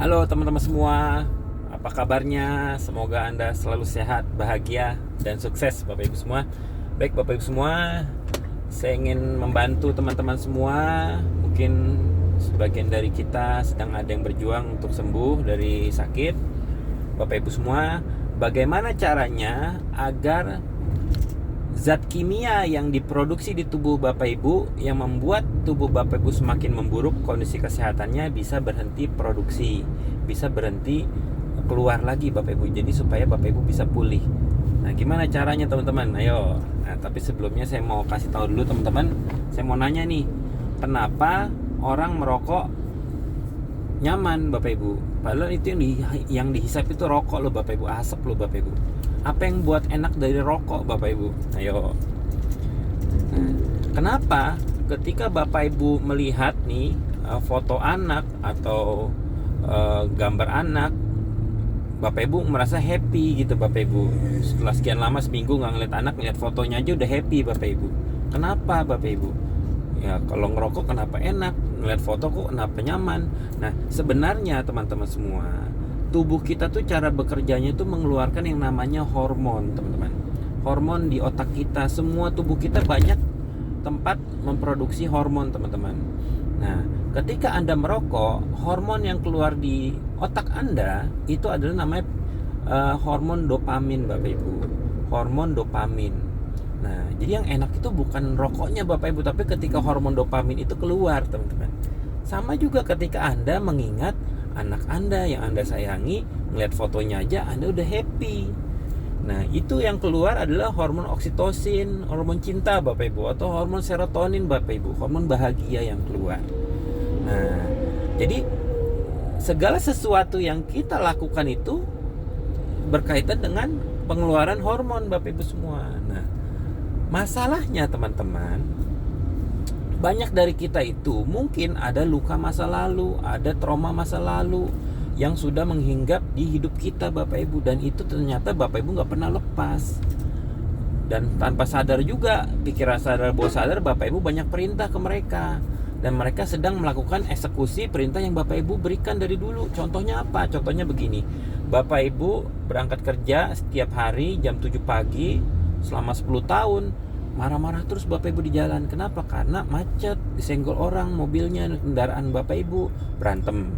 Halo teman-teman semua, apa kabarnya? Semoga Anda selalu sehat, bahagia, dan sukses Bapak Ibu semua. Baik Bapak Ibu semua, saya ingin membantu teman-teman semua. Mungkin sebagian dari kita sedang ada yang berjuang untuk sembuh dari sakit. Bapak Ibu semua, bagaimana caranya agar zat kimia yang diproduksi di tubuh Bapak Ibu yang membuat tubuh Bapak Ibu semakin memburuk kondisi kesehatannya bisa berhenti produksi, bisa berhenti keluar lagi Bapak Ibu. Jadi supaya Bapak Ibu bisa pulih. Nah, gimana caranya teman-teman? Ayo. Nah, tapi sebelumnya saya mau kasih tahu dulu teman-teman. Saya mau nanya nih, kenapa orang merokok nyaman Bapak Ibu? Padahal itu yang dihisap itu rokok loh Bapak Ibu, asap loh Bapak Ibu. Apa yang buat enak dari rokok Bapak Ibu? Ayo. Nah, kenapa ketika Bapak Ibu melihat nih foto anak atau gambar anak, Bapak Ibu merasa happy gitu Bapak Ibu. Setelah sekian lama, seminggu nggak ngeliat anak, ngeliat fotonya aja udah happy Bapak Ibu. Kenapa Bapak Ibu? Ya kalau ngerokok kenapa enak, ngeliat foto kok kenapa nyaman. Nah sebenarnya teman-teman semua, tubuh kita tuh cara bekerjanya tuh mengeluarkan yang namanya hormon teman-teman. Hormon di otak kita, semua tubuh kita banyak tempat memproduksi hormon teman-teman. Nah ketika Anda merokok, hormon yang keluar di otak Anda itu adalah namanya hormon dopamin Bapak Ibu. Hormon dopamin. Nah, jadi yang enak itu bukan rokoknya Bapak Ibu, tapi ketika hormon dopamin itu keluar, teman-teman. Sama juga ketika Anda mengingat anak Anda yang Anda sayangi, ngeliat fotonya aja Anda udah happy. Nah, itu yang keluar adalah hormon oksitosin, hormon cinta Bapak Ibu, atau hormon serotonin Bapak Ibu, hormon bahagia yang keluar. Nah, jadi segala sesuatu yang kita lakukan itu berkaitan dengan pengeluaran hormon Bapak Ibu semua. Nah, masalahnya teman-teman, banyak dari kita itu mungkin ada luka masa lalu, ada trauma masa lalu yang sudah menghinggap di hidup kita Bapak Ibu. Dan itu ternyata Bapak Ibu gak pernah lepas. Dan tanpa sadar juga, pikiran sadar bawah sadar, Bapak Ibu banyak perintah ke mereka. Dan mereka sedang melakukan eksekusi perintah yang Bapak Ibu berikan dari dulu. Contohnya apa? Contohnya begini, Bapak Ibu berangkat kerja setiap hari jam 7 pagi selama 10 tahun, marah-marah terus Bapak Ibu di jalan. Kenapa? Karena macet, disenggol orang, mobilnya, kendaraan Bapak Ibu, berantem.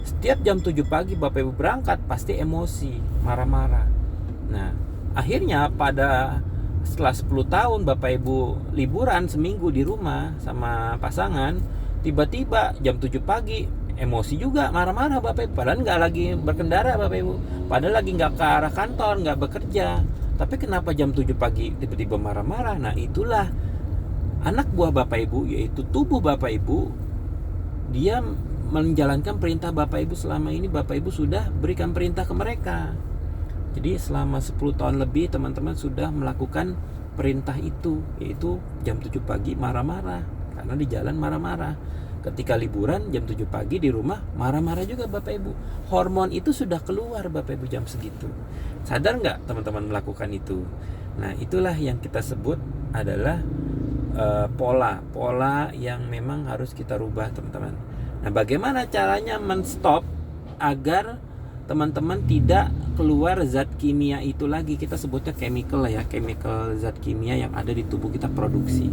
Setiap jam 7 pagi Bapak Ibu berangkat pasti emosi, marah-marah. Nah, akhirnya setelah 10 tahun Bapak Ibu liburan seminggu di rumah sama pasangan, tiba-tiba jam 7 pagi emosi juga, marah-marah Bapak Ibu. Padahal nggak lagi berkendara Bapak Ibu, padahal lagi nggak ke arah kantor, nggak bekerja. Tapi kenapa jam 7 pagi tiba-tiba marah-marah? Nah itulah anak buah Bapak Ibu, yaitu tubuh Bapak Ibu. Dia menjalankan perintah Bapak Ibu selama ini. Bapak Ibu sudah berikan perintah ke mereka. Jadi selama 10 tahun lebih teman-teman sudah melakukan perintah itu, yaitu jam 7 pagi marah-marah, karena di jalan marah-marah. Ketika liburan jam 7 pagi di rumah marah-marah juga Bapak Ibu. Hormon itu sudah keluar Bapak Ibu jam segitu. Sadar nggak teman-teman melakukan itu? Nah itulah yang kita sebut adalah pola yang memang harus kita rubah teman-teman. Nah bagaimana caranya menstop agar teman-teman tidak keluar zat kimia itu lagi? Kita sebutnya chemical ya, chemical zat kimia yang ada di tubuh kita produksi.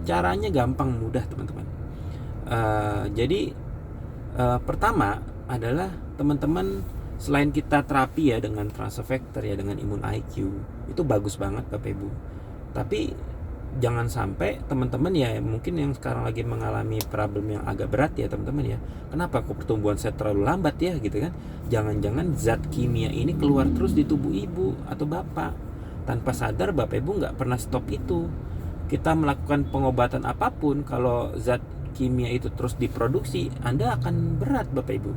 Caranya gampang, mudah teman-teman. Jadi pertama adalah teman-teman, selain kita terapi ya dengan transfer factor ya, dengan imun IQ, itu bagus banget Bapak Ibu. Tapi jangan sampai teman-teman ya, mungkin yang sekarang lagi mengalami problem yang agak berat ya teman-teman ya, kenapa kok pertumbuhan saya terlalu lambat ya gitu kan. Jangan-jangan zat kimia ini keluar terus di tubuh ibu atau bapak. Tanpa sadar Bapak Ibu nggak pernah stop itu. Kita melakukan pengobatan apapun, kalau zat kimia itu terus diproduksi, Anda akan berat Bapak Ibu.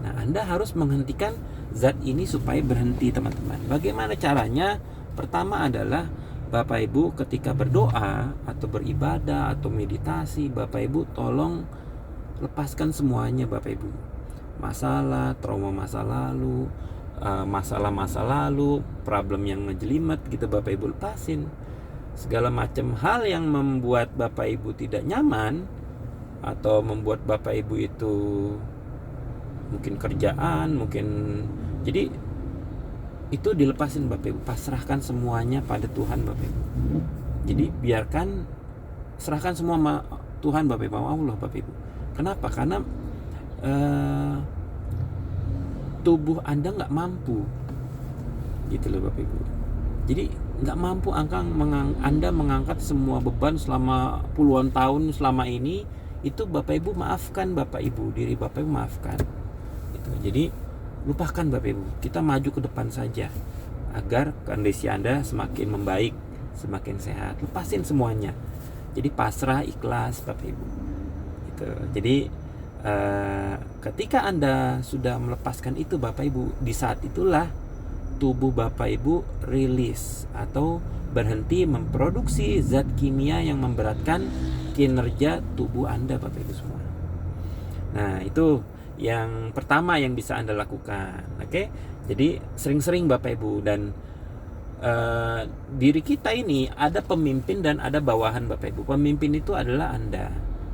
Nah Anda harus menghentikan zat ini supaya berhenti teman-teman. Bagaimana caranya? Pertama adalah Bapak Ibu ketika berdoa atau beribadah atau meditasi, Bapak Ibu tolong lepaskan semuanya Bapak Ibu. Masalah, trauma masa lalu, masalah-masa lalu, problem yang ngejelimet gitu Bapak Ibu lepasin. Segala macam hal yang membuat Bapak Ibu tidak nyaman atau membuat Bapak Ibu itu mungkin kerjaan, mungkin, jadi itu dilepasin Bapak Ibu, pasrahkan semuanya pada Tuhan Bapak Ibu. Jadi biarkan, serahkan semua sama Tuhan Bapak Ibu, Allah Bapak Ibu. Kenapa? Karena tubuh Anda nggak mampu, gitu loh Bapak Ibu. Jadi nggak mampu Anda mengangkat semua beban selama puluhan tahun selama ini. Itu Bapak Ibu maafkan Bapak Ibu, diri Bapak Ibu maafkan. Gitu. Jadi lupakan Bapak Ibu, kita maju ke depan saja agar kondisi Anda semakin membaik, semakin sehat. Lepasin semuanya. Jadi pasrah, ikhlas Bapak Ibu. Gitu. Jadi ketika Anda sudah melepaskan itu Bapak Ibu, di saat itulah tubuh Bapak Ibu rilis atau berhenti memproduksi zat kimia yang memberatkan kinerja tubuh Anda Bapak Ibu semua. Nah, itu yang pertama yang bisa Anda lakukan. Oke? Jadi sering-sering Bapak Ibu, dan diri kita ini ada pemimpin dan ada bawahan Bapak Ibu. Pemimpin itu adalah Anda.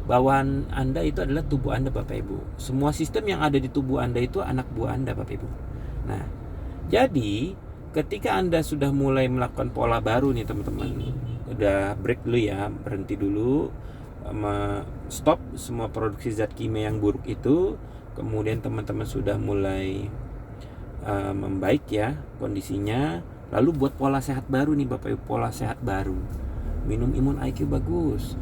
Bawahan Anda itu adalah tubuh Anda Bapak Ibu. Semua sistem yang ada di tubuh Anda itu anak buah Anda Bapak Ibu. Nah, jadi ketika Anda sudah mulai melakukan pola baru nih teman-teman, udah break dulu ya, berhenti dulu, stop semua produksi zat kimia yang buruk itu. Kemudian teman-teman sudah mulai membaik ya kondisinya, lalu buat pola sehat baru nih Bapak Ibu, pola sehat baru. Minum imun IQ bagus,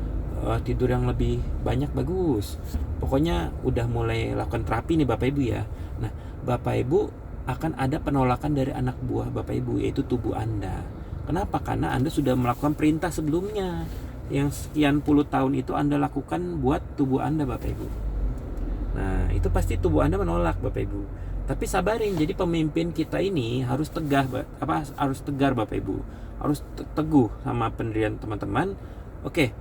tidur yang lebih banyak bagus. Pokoknya udah mulai lakukan terapi nih Bapak Ibu ya. Nah, Bapak Ibu akan ada penolakan dari anak buah Bapak Ibu, yaitu tubuh Anda. Kenapa? Karena Anda sudah melakukan perintah sebelumnya yang sekian puluh tahun itu Anda lakukan buat tubuh Anda Bapak Ibu. Nah, itu pasti tubuh Anda menolak Bapak Ibu. Tapi sabarin, jadi pemimpin kita ini harus harus tegar Bapak Ibu. Harus teguh sama pendirian teman-teman. Oke,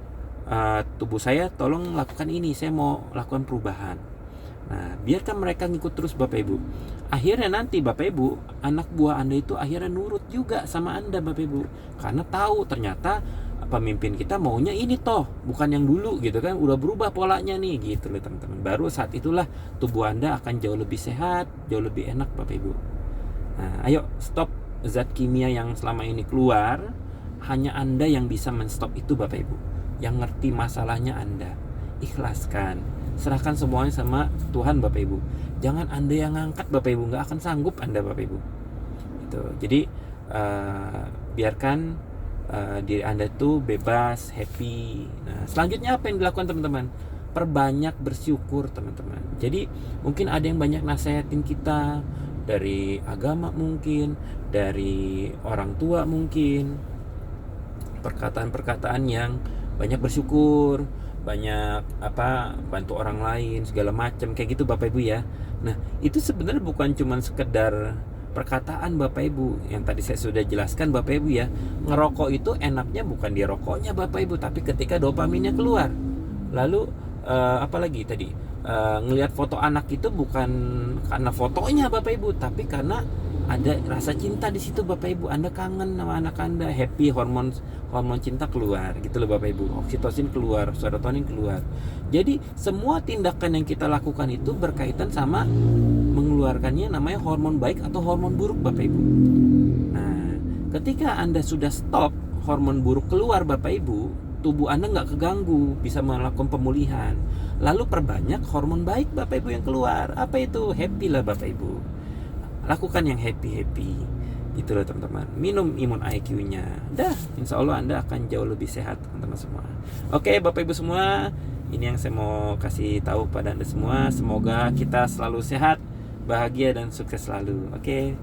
tubuh saya tolong lakukan ini, saya mau lakukan perubahan. Nah, biarkan mereka ngikut terus Bapak Ibu. Akhirnya nanti Bapak Ibu, anak buah Anda itu akhirnya nurut juga sama Anda Bapak Ibu. Karena tahu ternyata pemimpin kita maunya ini toh, bukan yang dulu gitu kan. Udah berubah polanya nih gitu loh teman-teman. Baru saat itulah tubuh Anda akan jauh lebih sehat, jauh lebih enak Bapak Ibu. Nah, ayo stop zat kimia yang selama ini keluar. Hanya Anda yang bisa menstop itu Bapak Ibu. Yang ngerti masalahnya Anda. Ikhlaskan, serahkan semuanya sama Tuhan Bapak Ibu. Jangan Anda yang ngangkat Bapak Ibu, nggak akan sanggup Anda Bapak Ibu. Gitu. Jadi biarkan diri Anda tuh bebas, happy. Nah, selanjutnya apa yang dilakukan teman-teman? Perbanyak bersyukur teman-teman. Jadi mungkin ada yang banyak nasihatin kita dari agama, mungkin dari orang tua, mungkin perkataan-perkataan yang banyak bersyukur, banyak bantu orang lain segala macam kayak gitu Bapak Ibu ya. Nah, itu sebenarnya bukan cuma sekedar perkataan Bapak Ibu yang tadi saya sudah jelaskan Bapak Ibu ya. Ngerokok itu enaknya bukan di rokoknya Bapak Ibu, tapi ketika dopaminnya keluar. Lalu apalagi tadi ngelihat foto anak itu bukan karena fotonya Bapak Ibu, tapi karena ada rasa cinta di situ Bapak Ibu. Anda kangen sama anak Anda, happy, hormon cinta keluar gitu loh Bapak Ibu. Oksitosin keluar, serotonin keluar. Jadi semua tindakan yang kita lakukan itu berkaitan sama mengeluarkannya namanya hormon baik atau hormon buruk Bapak Ibu. Nah, ketika Anda sudah stop hormon buruk keluar Bapak Ibu, tubuh Anda nggak keganggu, bisa melakukan pemulihan. Lalu perbanyak hormon baik Bapak Ibu yang keluar. Apa itu? Happy lah Bapak Ibu. Lakukan yang happy-happy gitu loh teman-teman. Minum imun IQ-nya. Dah, insya Allah Anda akan jauh lebih sehat teman-teman semua. Oke Bapak Ibu semua, ini yang saya mau kasih tahu pada Anda semua. Semoga kita selalu sehat, bahagia dan sukses selalu. Oke.